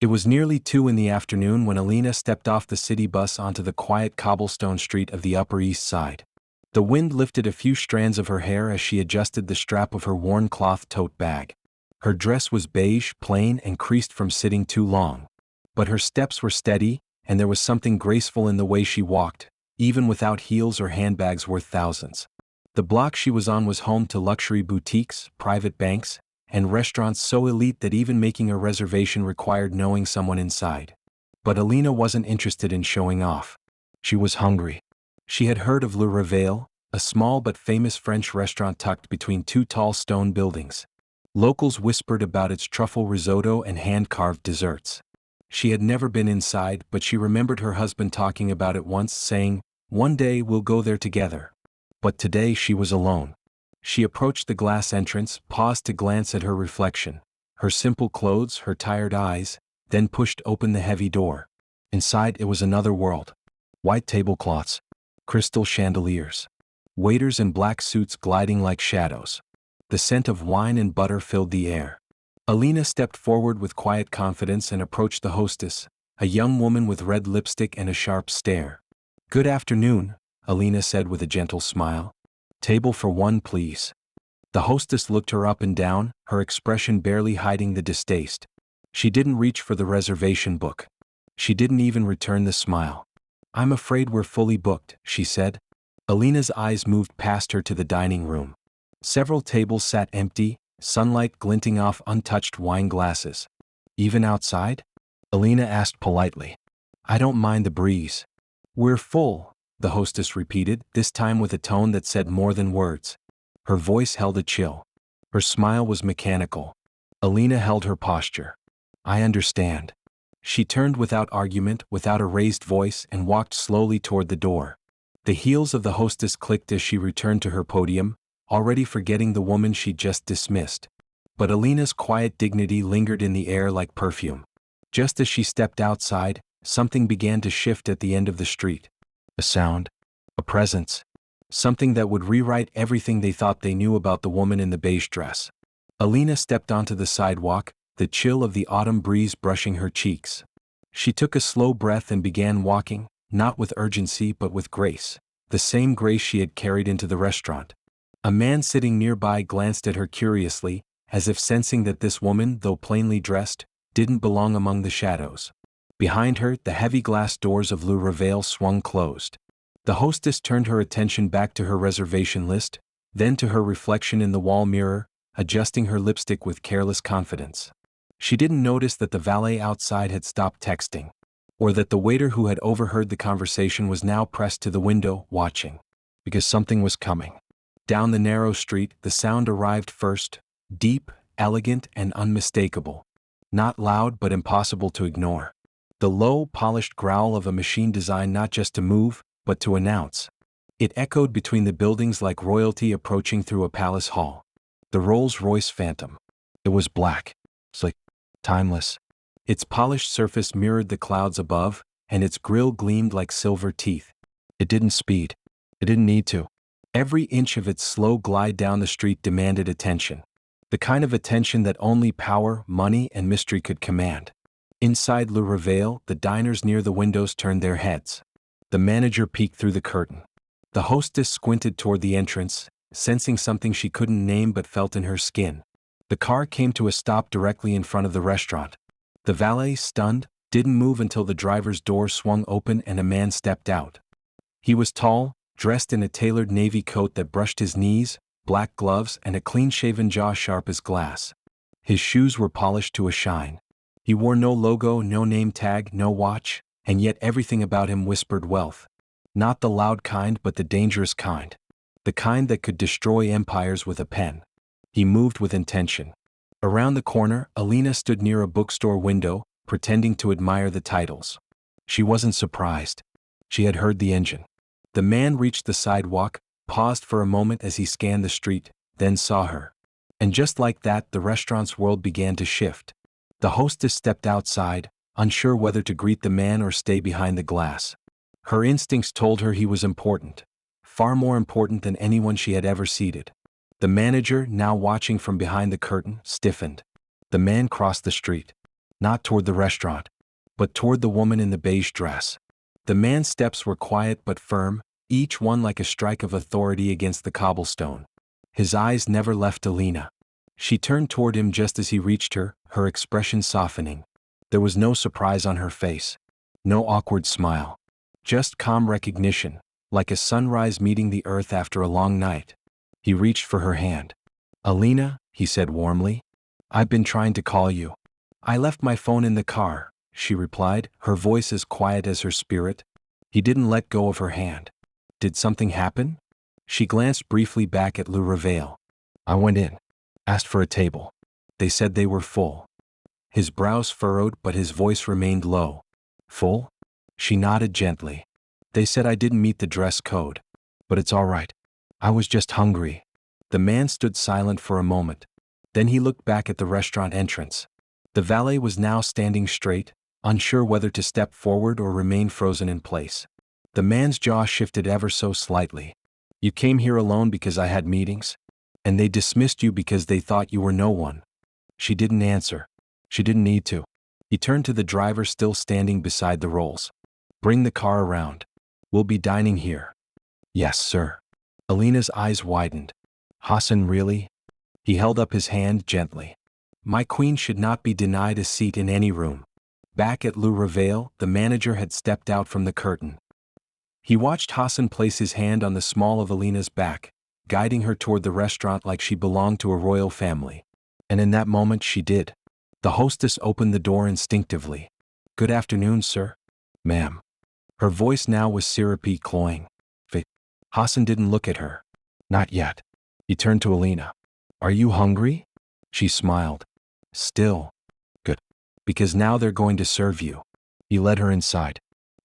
It was nearly 2 in the afternoon when Alina stepped off the city bus onto the quiet cobblestone street of the Upper East Side. The wind lifted a few strands of her hair as she adjusted the strap of her worn cloth tote bag. Her dress was beige, plain, and creased from sitting too long. But her steps were steady, and there was something graceful in the way she walked, even without heels or handbags worth thousands. The block she was on was home to luxury boutiques, private banks, and restaurants so elite that even making a reservation required knowing someone inside. But Alina wasn't interested in showing off. She was hungry. She had heard of Le Réveil, a small but famous French restaurant tucked between two tall stone buildings. Locals whispered about its truffle risotto and hand-carved desserts. She had never been inside, but she remembered her husband talking about it once, saying, "One day we'll go there together." But today she was alone. She approached the glass entrance, paused to glance at her reflection, her simple clothes, her tired eyes, then pushed open the heavy door. Inside it was another world. White tablecloths, crystal chandeliers, waiters in black suits gliding like shadows. The scent of wine and butter filled the air. Alina stepped forward with quiet confidence and approached the hostess, a young woman with red lipstick and a sharp stare. "Good afternoon," Alina said with a gentle smile. "Table for one, please." The hostess looked her up and down, her expression barely hiding the distaste. She didn't reach for the reservation book. She didn't even return the smile. "I'm afraid we're fully booked," she said. Alina's eyes moved past her to the dining room. Several tables sat empty, sunlight glinting off untouched wine glasses. "Even outside?" Alina asked politely. "I don't mind the breeze." "We're full," the hostess repeated, this time with a tone that said more than words. Her voice held a chill. Her smile was mechanical. Alina held her posture. "I understand." She turned without argument, without a raised voice, and walked slowly toward the door. The heels of the hostess clicked as she returned to her podium, already forgetting the woman she'd just dismissed. But Alina's quiet dignity lingered in the air like perfume. Just as she stepped outside, something began to shift at the end of the street. A sound, a presence, something that would rewrite everything they thought they knew about the woman in the beige dress. Alina stepped onto the sidewalk, the chill of the autumn breeze brushing her cheeks. She took a slow breath and began walking, not with urgency but with grace, the same grace she had carried into the restaurant. A man sitting nearby glanced at her curiously, as if sensing that this woman, though plainly dressed, didn't belong among the shadows. Behind her, the heavy glass doors of Le Réveil swung closed. The hostess turned her attention back to her reservation list, then to her reflection in the wall mirror, adjusting her lipstick with careless confidence. She didn't notice that the valet outside had stopped texting, or that the waiter who had overheard the conversation was now pressed to the window, watching. Because something was coming. Down the narrow street, the sound arrived first, deep, elegant, and unmistakable. Not loud but impossible to ignore. The low, polished growl of a machine designed not just to move, but to announce. It echoed between the buildings like royalty approaching through a palace hall. The Rolls Royce Phantom. It was black, slick, timeless. Its polished surface mirrored the clouds above, and its grille gleamed like silver teeth. It didn't speed. It didn't need to. Every inch of its slow glide down the street demanded attention. The kind of attention that only power, money, and mystery could command. Inside Le Réveil, the diners near the windows turned their heads. The manager peeked through the curtain. The hostess squinted toward the entrance, sensing something she couldn't name but felt in her skin. The car came to a stop directly in front of the restaurant. The valet, stunned, didn't move until the driver's door swung open and a man stepped out. He was tall, dressed in a tailored navy coat that brushed his knees, black gloves, and a clean-shaven jaw sharp as glass. His shoes were polished to a shine. He wore no logo, no name tag, no watch, and yet everything about him whispered wealth. Not the loud kind but the dangerous kind. The kind that could destroy empires with a pen. He moved with intention. Around the corner, Alina stood near a bookstore window, pretending to admire the titles. She wasn't surprised. She had heard the engine. The man reached the sidewalk, paused for a moment as he scanned the street, then saw her. And just like that, the restaurant's world began to shift. The hostess stepped outside, unsure whether to greet the man or stay behind the glass. Her instincts told her he was important. Far more important than anyone she had ever seated. The manager, now watching from behind the curtain, stiffened. The man crossed the street. not toward the restaurant, but toward the woman in the beige dress. The man's steps were quiet but firm, each one like a strike of authority against the cobblestone. His eyes never left Alina. She turned toward him just as he reached her, her expression softening. There was no surprise on her face. No awkward smile. Just calm recognition, like a sunrise meeting the earth after a long night. He reached for her hand. "Alina," he said warmly, "I've been trying to call you." "I left my phone in the car," she replied, her voice as quiet as her spirit. He didn't let go of her hand. "Did something happen?" She glanced briefly back at Le Reveil. "I went in. Asked for a table. They said they were full." His brows furrowed but his voice remained low. "Full?" She nodded gently. "They said I didn't meet the dress code. But it's all right. I was just hungry." The man stood silent for a moment. Then he looked back at the restaurant entrance. The valet was now standing straight, unsure whether to step forward or remain frozen in place. The man's jaw shifted ever so slightly. "You came here alone because I had meetings? And they dismissed you because they thought you were no one?" She didn't answer. She didn't need to. He turned to the driver still standing beside the Rolls. "Bring the car around. We'll be dining here." "Yes, sir." Alina's eyes widened. "Hassan, really?" He held up his hand gently. "My queen should not be denied a seat in any room." Back at Le Reveil, the manager had stepped out from the curtain. He watched Hassan place his hand on the small of Alina's back, guiding her toward the restaurant like she belonged to a royal family. And in that moment she did. The hostess opened the door instinctively. "Good afternoon, sir." "Ma'am." Her voice now was syrupy, cloying. Hassan didn't look at her. "Not yet." He turned to Alina. "Are you hungry?" She smiled. "Still." "Good. Because now they're going to serve you." He led her inside.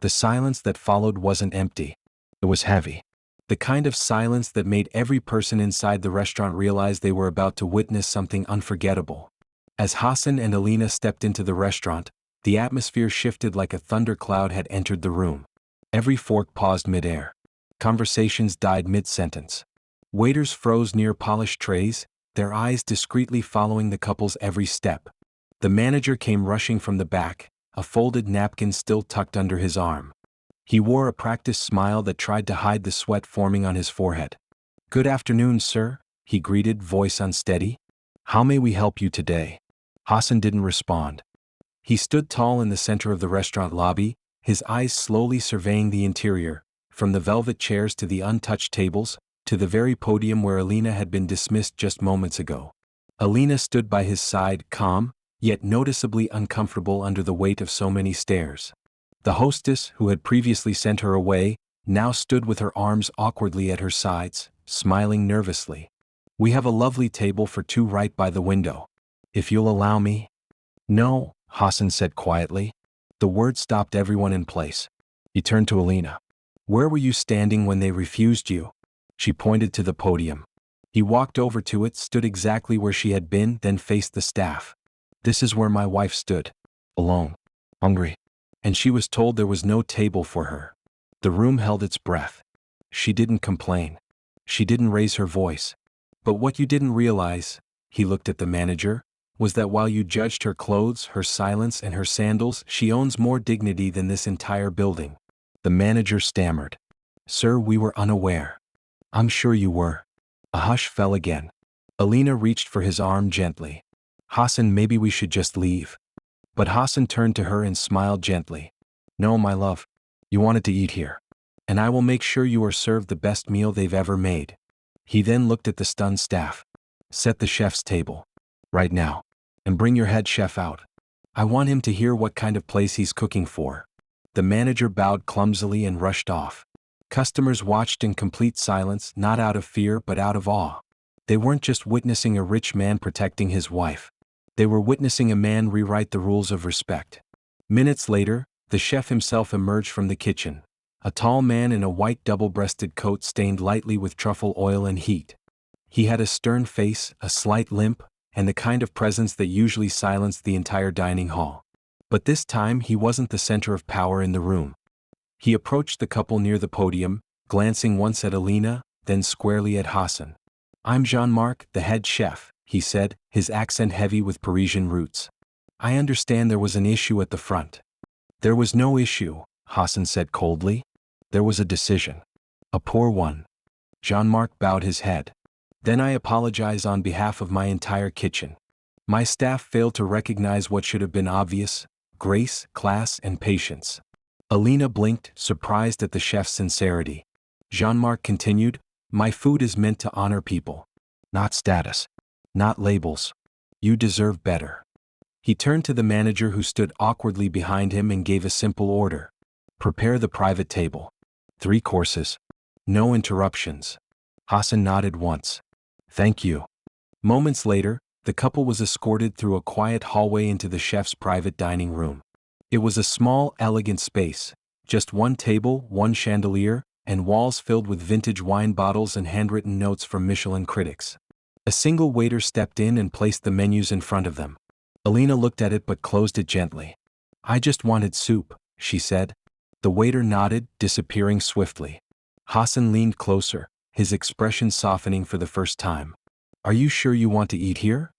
The silence that followed wasn't empty. It was heavy. The kind of silence that made every person inside the restaurant realize they were about to witness something unforgettable. As Hassan and Alina stepped into the restaurant, the atmosphere shifted like a thundercloud had entered the room. Every fork paused mid-air. Conversations died mid-sentence. Waiters froze near polished trays, their eyes discreetly following the couple's every step. The manager came rushing from the back, a folded napkin still tucked under his arm. He wore a practiced smile that tried to hide the sweat forming on his forehead. "Good afternoon, sir," he greeted, voice unsteady. "How may we help you today?" Hassan didn't respond. He stood tall in the center of the restaurant lobby, his eyes slowly surveying the interior, from the velvet chairs to the untouched tables, to the very podium where Alina had been dismissed just moments ago. Alina stood by his side, calm, yet noticeably uncomfortable under the weight of so many stares. The hostess, who had previously sent her away, now stood with her arms awkwardly at her sides, smiling nervously. "We have a lovely table for two right by the window. If you'll allow me." "No," Hassan said quietly. The word stopped everyone in place. He turned to Alina. "Where were you standing when they refused you?" She pointed to the podium. He walked over to it, stood exactly where she had been, then faced the staff. "This is where my wife stood. Alone. Hungry. And she was told there was no table for her." The room held its breath. She didn't complain. She didn't raise her voice. "But what you didn't realize," he looked at the manager, "was that while you judged her clothes, her silence, and her sandals, she owns more dignity than this entire building." The manager stammered. "Sir, we were unaware." "I'm sure you were." A hush fell again. Alina reached for his arm gently. "Hassan, maybe we should just leave." But Hassan turned to her and smiled gently. "No, my love. You wanted to eat here. And I will make sure you are served the best meal they've ever made." He then looked at the stunned staff. "Set the chef's table. Right now. And bring your head chef out. I want him to hear what kind of place he's cooking for." The manager bowed clumsily and rushed off. Customers watched in complete silence, not out of fear but out of awe. They weren't just witnessing a rich man protecting his wife. They were witnessing a man rewrite the rules of respect. Minutes later, the chef himself emerged from the kitchen. A tall man in a white double-breasted coat stained lightly with truffle oil and heat. He had a stern face, a slight limp, and the kind of presence that usually silenced the entire dining hall. But this time he wasn't the center of power in the room. He approached the couple near the podium, glancing once at Alina, then squarely at Hassan. "I'm Jean-Marc, the head chef," he said, his accent heavy with Parisian roots. I understand there was an issue at the front. There was no issue, Hassan said coldly. There was a decision. A poor one. Jean-Marc bowed his head. Then I apologize on behalf of my entire kitchen. My staff failed to recognize what should have been obvious: grace, class, and patience. Alina blinked, surprised at the chef's sincerity. Jean-Marc continued, my food is meant to honor people. Not status. Not labels. You deserve better. He turned to the manager who stood awkwardly behind him and gave a simple order. Prepare the private table. 3 courses. No interruptions. Hassan nodded once. Thank you. Moments later, the couple was escorted through a quiet hallway into the chef's private dining room. It was a small, elegant space. Just one table, one chandelier, and walls filled with vintage wine bottles and handwritten notes from Michelin critics. A single waiter stepped in and placed the menus in front of them. Alina looked at it but closed it gently. I just wanted soup, she said. The waiter nodded, disappearing swiftly. Hassan leaned closer, his expression softening for the first time. Are you sure you want to eat here?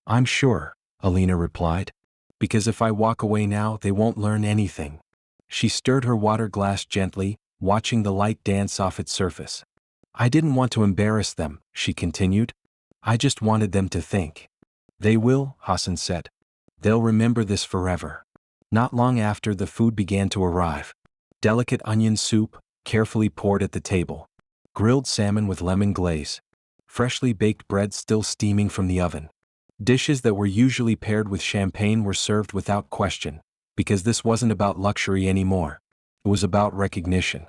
I'm sure, Alina replied. Because if I walk away now, they won't learn anything. She stirred her water glass gently, watching the light dance off its surface. I didn't want to embarrass them, she continued. I just wanted them to think. They will, Hassan said. They'll remember this forever. Not long after, the food began to arrive. Delicate onion soup, carefully poured at the table. Grilled salmon with lemon glaze. Freshly baked bread still steaming from the oven. Dishes that were usually paired with champagne were served without question, because this wasn't about luxury anymore. It was about recognition.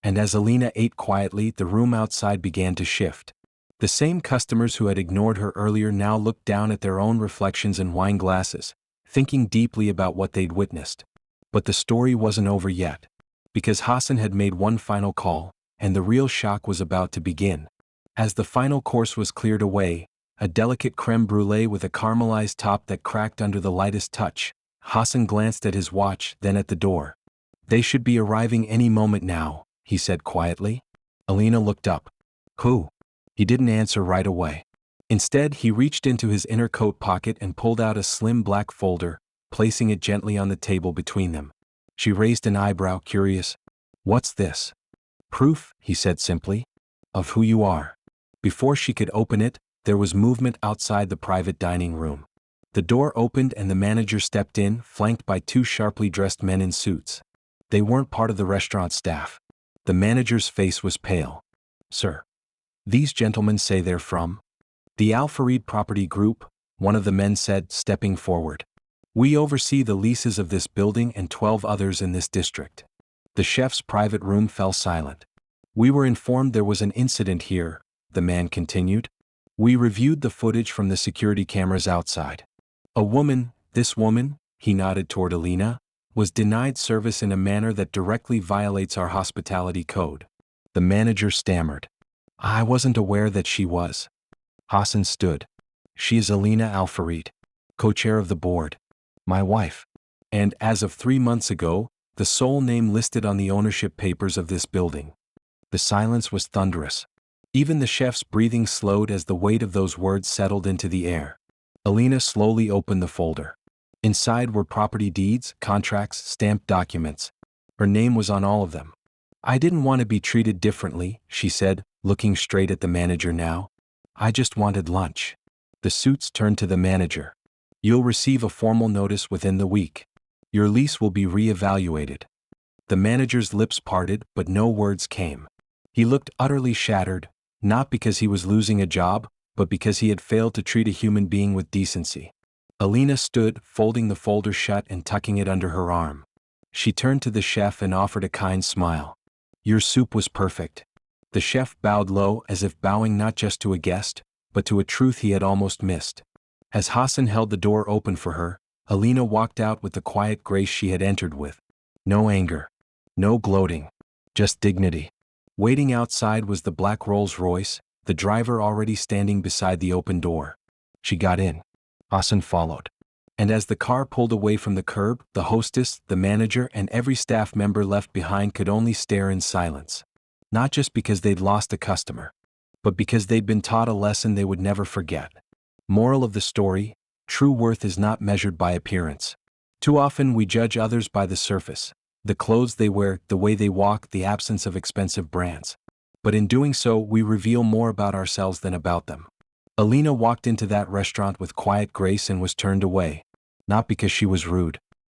And as Alina ate quietly, the room outside began to shift. The same customers who had ignored her earlier now looked down at their own reflections in wine glasses, thinking deeply about what they'd witnessed. But the story wasn't over yet. Because Hassan had made one final call, and the real shock was about to begin. As the final course was cleared away, a delicate crème brûlée with a caramelized top that cracked under the lightest touch, Hassan glanced at his watch, then at the door. They should be arriving any moment now, he said quietly. Alina looked up. Who? He didn't answer right away. Instead, he reached into his inner coat pocket and pulled out a slim black folder, placing it gently on the table between them. She raised an eyebrow, curious. What's this? Proof, he said simply, of who you are. Before she could open it, there was movement outside the private dining room. The door opened and the manager stepped in, flanked by 2 sharply dressed men in suits. They weren't part of the restaurant staff. The manager's face was pale. Sir. These gentlemen say they're from the Al-Farid Property Group, one of the men said, stepping forward. We oversee the leases of this building and 12 others in this district. The chef's private room fell silent. We were informed there was an incident here, the man continued. We reviewed the footage from the security cameras outside. A woman, this woman, he nodded toward Alina, was denied service in a manner that directly violates our hospitality code. The manager stammered. I wasn't aware that she was. Hassan stood. She is Alina Al-Farid, co-chair of the board. My wife. And as of 3 months ago, the sole name listed on the ownership papers of this building. The silence was thunderous. Even the chef's breathing slowed as the weight of those words settled into the air. Alina slowly opened the folder. Inside were property deeds, contracts, stamped documents. Her name was on all of them. I didn't want to be treated differently, she said, looking straight at the manager now. I just wanted lunch. The suits turned to the manager. You'll receive a formal notice within the week. Your lease will be re-evaluated. The manager's lips parted, but no words came. He looked utterly shattered, not because he was losing a job, but because he had failed to treat a human being with decency. Alina stood, folding the folder shut and tucking it under her arm. She turned to the chef and offered a kind smile. Your soup was perfect. The chef bowed low, as if bowing not just to a guest, but to a truth he had almost missed. As Hassan held the door open for her, Alina walked out with the quiet grace she had entered with. No anger. No gloating. Just dignity. Waiting outside was the black Rolls Royce, the driver already standing beside the open door. She got in. Hassan followed. And as the car pulled away from the curb, the hostess, the manager, and every staff member left behind could only stare in silence. Not just because they'd lost a customer, but because they'd been taught a lesson they would never forget. Moral of the story: true worth is not measured by appearance. Too often we judge others by the surface, the clothes they wear, the way they walk, the absence of expensive brands. But in doing so, we reveal more about ourselves than about them. Alina walked into that restaurant with quiet grace and was turned away, not because she was rude,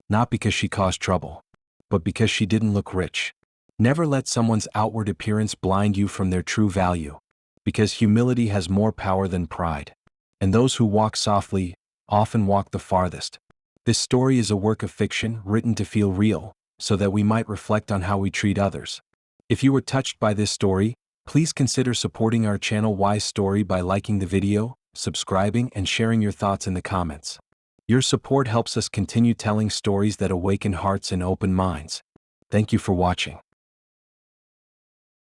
not because she caused trouble, but because she didn't look rich. Never let someone's outward appearance blind you from their true value, because humility has more power than pride. And those who walk softly often walk the farthest. This story is a work of fiction written to feel real, so that we might reflect on how we treat others. If you were touched by this story, please consider supporting our channel Wise Story by liking the video, subscribing, and sharing your thoughts in the comments. Your support helps us continue telling stories that awaken hearts and open minds. Thank you for watching.